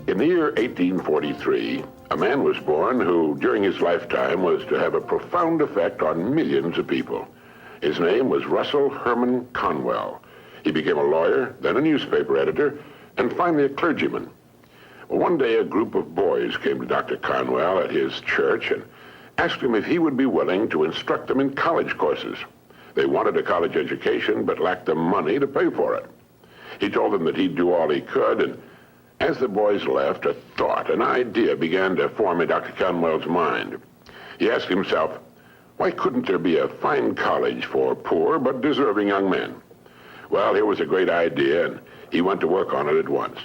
In the year 1843, a man was born who, during his lifetime, was to have a profound effect on millions of people. His name was Russell Herman Conwell. He became a lawyer, then a newspaper editor, and finally a clergyman. Well, one day, a group of boys came to Dr. Conwell at his church and asked him if he would be willing to instruct them in college courses. They wanted a college education, but lacked the money to pay for it. He told them that he'd do all he could, and as the boys left, a thought, an idea began to form in Dr. Conwell's mind. He asked himself, why couldn't there be a fine college for poor but deserving young men? Well, here was a great idea, and he went to work on it at once.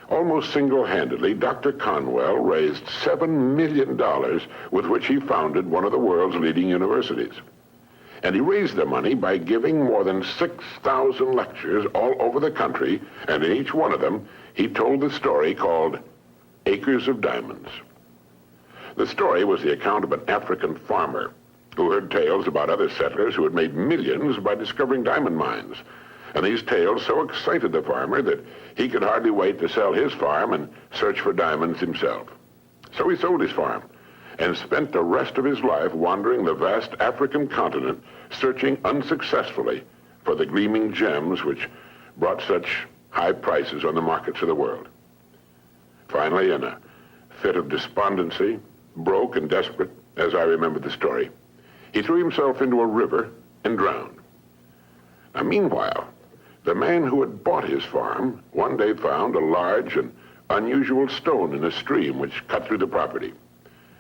Almost single-handedly, Dr. Conwell raised $7 million with which he founded one of the world's leading universities. And he raised the money by giving more than 6,000 lectures all over the country, and in each one of them, he told the story called Acres of Diamonds. The story was the account of an African farmer who heard tales about other settlers who had made millions by discovering diamond mines. And these tales so excited the farmer that he could hardly wait to sell his farm and search for diamonds himself. So he sold his farm and spent the rest of his life wandering the vast African continent, searching unsuccessfully for the gleaming gems which brought such high prices on the markets of the world. Finally, in a fit of despondency, broke and desperate, as I remember the story, he threw himself into a river and drowned. Now, meanwhile, the man who had bought his farm one day found a large and unusual stone in a stream which cut through the property.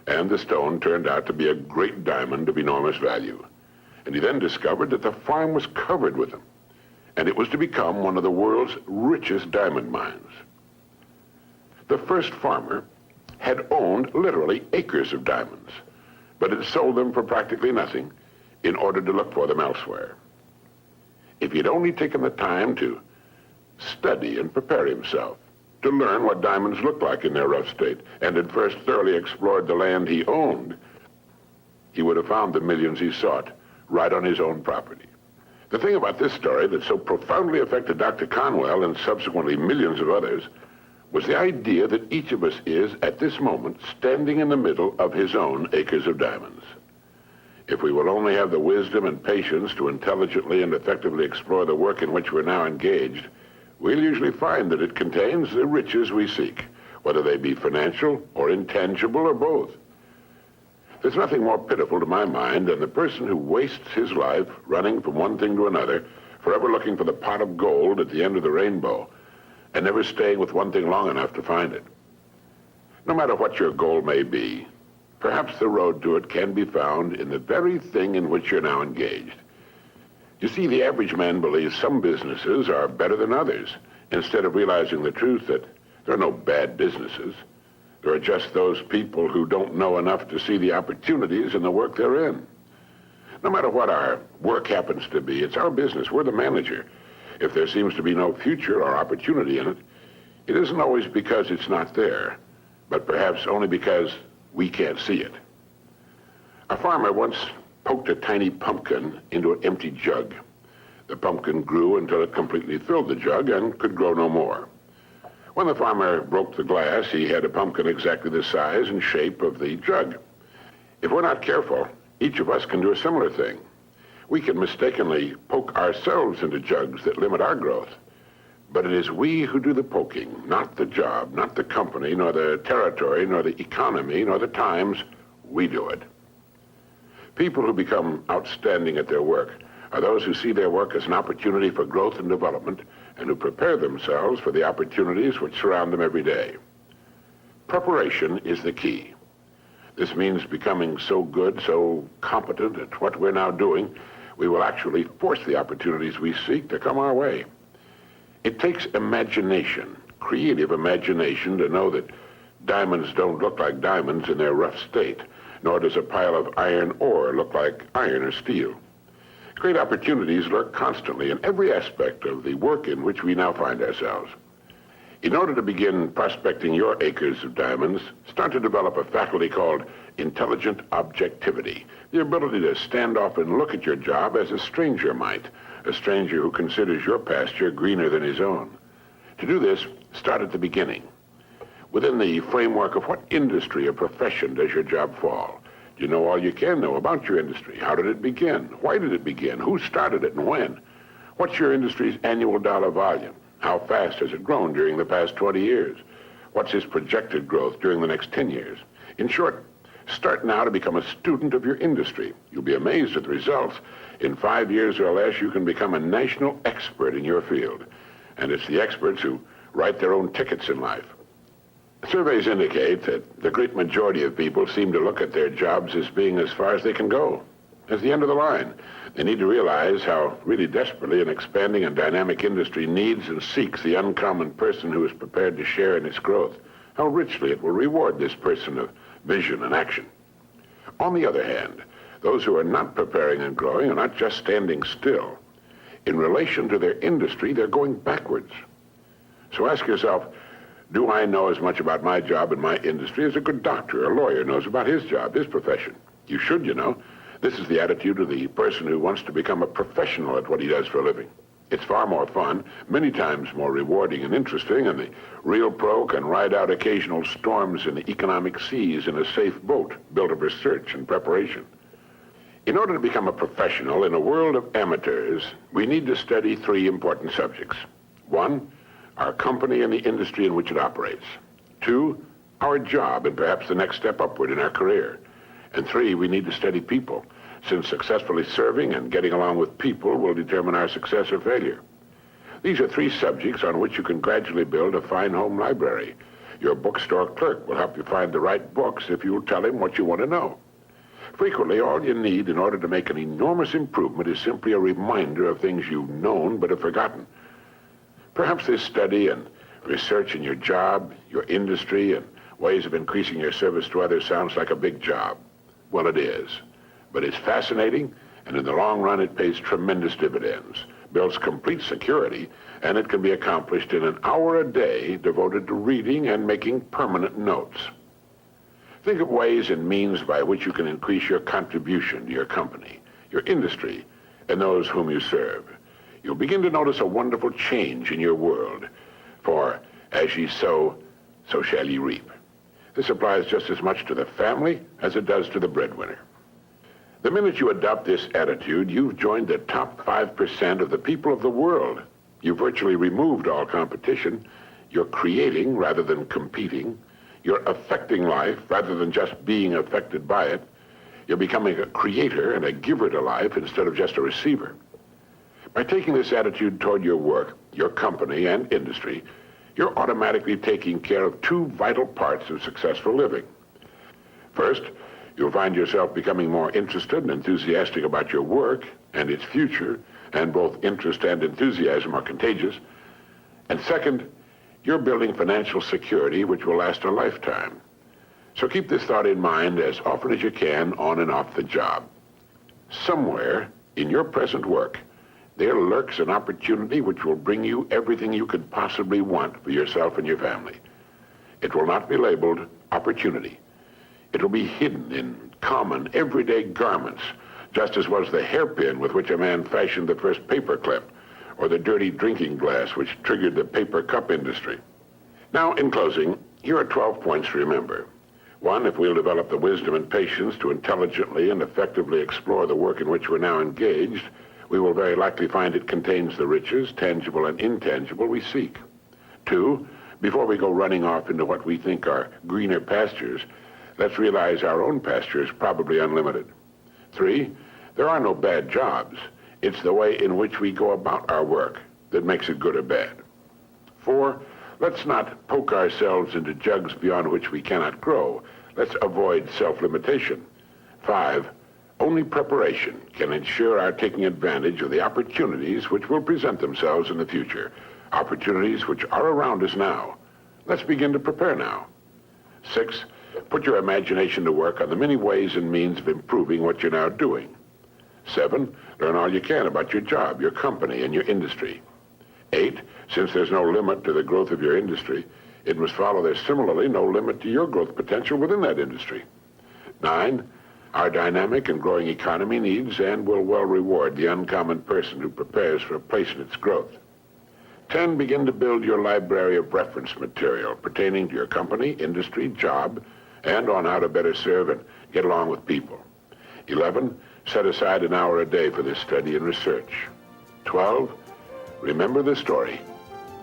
And the stone turned out to be a great diamond of enormous value. And he then discovered that the farm was covered with them, and it was to become one of the world's richest diamond mines. The first farmer had owned literally acres of diamonds, but had sold them for practically nothing in order to look for them elsewhere. If he'd only taken the time to study and prepare himself, to learn what diamonds looked like in their rough state, and had first thoroughly explored the land he owned, he would have found the millions he sought right on his own property. The thing about this story that so profoundly affected Dr. Conwell and subsequently millions of others was the idea that each of us is, at this moment, standing in the middle of his own acres of diamonds. If we will only have the wisdom and patience to intelligently and effectively explore the work in which we're now engaged, we'll usually find that it contains the riches we seek, whether they be financial or intangible or both. There's nothing more pitiful to my mind than the person who wastes his life running from one thing to another, forever looking for the pot of gold at the end of the rainbow, and never staying with one thing long enough to find it. No matter what your goal may be, perhaps the road to it can be found in the very thing in which you're now engaged. You see, the average man believes some businesses are better than others, instead of realizing the truth that there are no bad businesses. There are just those people who don't know enough to see the opportunities in the work they're in. No matter what our work happens to be, it's our business. We're the manager. If there seems to be no future or opportunity in it, it isn't always because it's not there, but perhaps only because we can't see it. A farmer once poked a tiny pumpkin into an empty jug. The pumpkin grew until it completely filled the jug and could grow no more. When the farmer broke the glass, he had a pumpkin exactly the size and shape of the jug. If we're not careful, each of us can do a similar thing. We can mistakenly poke ourselves into jugs that limit our growth. But it is we who do the poking, not the job, not the company, nor the territory, nor the economy, nor the times. We do it. People who become outstanding at their work are those who see their work as an opportunity for growth and development, and who prepare themselves for the opportunities which surround them every day. Preparation is the key. This means becoming so good, so competent at what we're now doing, we will actually force the opportunities we seek to come our way. It takes imagination, creative imagination, to know that diamonds don't look like diamonds in their rough state, nor does a pile of iron ore look like iron or steel. Great opportunities lurk constantly in every aspect of the work in which we now find ourselves. In order to begin prospecting your acres of diamonds, start to develop a faculty called intelligent objectivity, the ability to stand off and look at your job as a stranger might, a stranger who considers your pasture greener than his own. To do this, start at the beginning. Within the framework of what industry or profession does your job fall? Do you know all you can know about your industry? How did it begin? Why did it begin? Who started it and when? What's your industry's annual dollar volume? How fast has it grown during the past 20 years? What's its projected growth during the next 10 years? In short, start now to become a student of your industry. You'll be amazed at the results. In 5 years or less, you can become a national expert in your field. And it's the experts who write their own tickets in life. Surveys indicate that the great majority of people seem to look at their jobs as being as far as they can go, as the end of the line. They need to realize how really desperately an expanding and dynamic industry needs and seeks the uncommon person who is prepared to share in its growth, how richly it will reward this person of vision and action. On the other hand, those who are not preparing and growing are not just standing still. In relation to their industry, they're going backwards. So ask yourself, do I know as much about my job and my industry as a good doctor or lawyer knows about his job, his profession? You should, you know. This is the attitude of the person who wants to become a professional at what he does for a living. It's far more fun, many times more rewarding and interesting, and the real pro can ride out occasional storms in the economic seas in a safe boat built of research and preparation. In order to become a professional in a world of amateurs, we need to study 3 important subjects. 1, our company and the industry in which it operates. 2, our job and perhaps the next step upward in our career. And 3, we need to study people, since successfully serving and getting along with people will determine our success or failure. These are 3 subjects on which you can gradually build a fine home library. Your bookstore clerk will help you find the right books if you will tell him what you want to know. Frequently, all you need in order to make an enormous improvement is simply a reminder of things you've known but have forgotten. Perhaps this study and research in your job, your industry, and ways of increasing your service to others sounds like a big job. Well, it is. But it's fascinating, and in the long run, it pays tremendous dividends, builds complete security, and it can be accomplished in an hour a day devoted to reading and making permanent notes. Think of ways and means by which you can increase your contribution to your company, your industry, and those whom you serve. You'll begin to notice a wonderful change in your world, for as ye sow, so shall ye reap. This applies just as much to the family as it does to the breadwinner. The minute you adopt this attitude, you've joined the top 5% of the people of the world. You've virtually removed all competition. You're creating rather than competing. You're affecting life rather than just being affected by it. You're becoming a creator and a giver to life instead of just a receiver. By taking this attitude toward your work, your company, and industry, you're automatically taking care of 2 vital parts of successful living. First, you'll find yourself becoming more interested and enthusiastic about your work and its future, and both interest and enthusiasm are contagious. And second, you're building financial security which will last a lifetime. So keep this thought in mind as often as you can on and off the job. Somewhere in your present work, there lurks an opportunity which will bring you everything you could possibly want for yourself and your family. It will not be labeled opportunity. It will be hidden in common, everyday garments, just as was the hairpin with which a man fashioned the first paper clip, or the dirty drinking glass which triggered the paper cup industry. Now, in closing, here are 12 points to remember. 1, if we'll develop the wisdom and patience to intelligently and effectively explore the work in which we're now engaged, we will very likely find it contains the riches, tangible and intangible, we seek. 2, before we go running off into what we think are greener pastures, let's realize our own pasture is probably unlimited. 3, there are no bad jobs. It's the way in which we go about our work that makes it good or bad. 4, let's not poke ourselves into jugs beyond which we cannot grow. Let's avoid self-limitation. 5, only preparation can ensure our taking advantage of the opportunities which will present themselves in the future, opportunities which are around us now. Let's begin to prepare now. 6, put your imagination to work on the many ways and means of improving what you're now doing. 7, learn all you can about your job, your company, and your industry. 8, since there's no limit to the growth of your industry, it must follow there's similarly no limit to your growth potential within that industry. 9, our dynamic and growing economy needs and will well reward the uncommon person who prepares for a place in its growth. 10, begin to build your library of reference material pertaining to your company, industry, job, and on how to better serve and get along with people. 11, set aside an hour a day for this study and research. 12, remember the story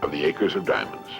of the acres of diamonds.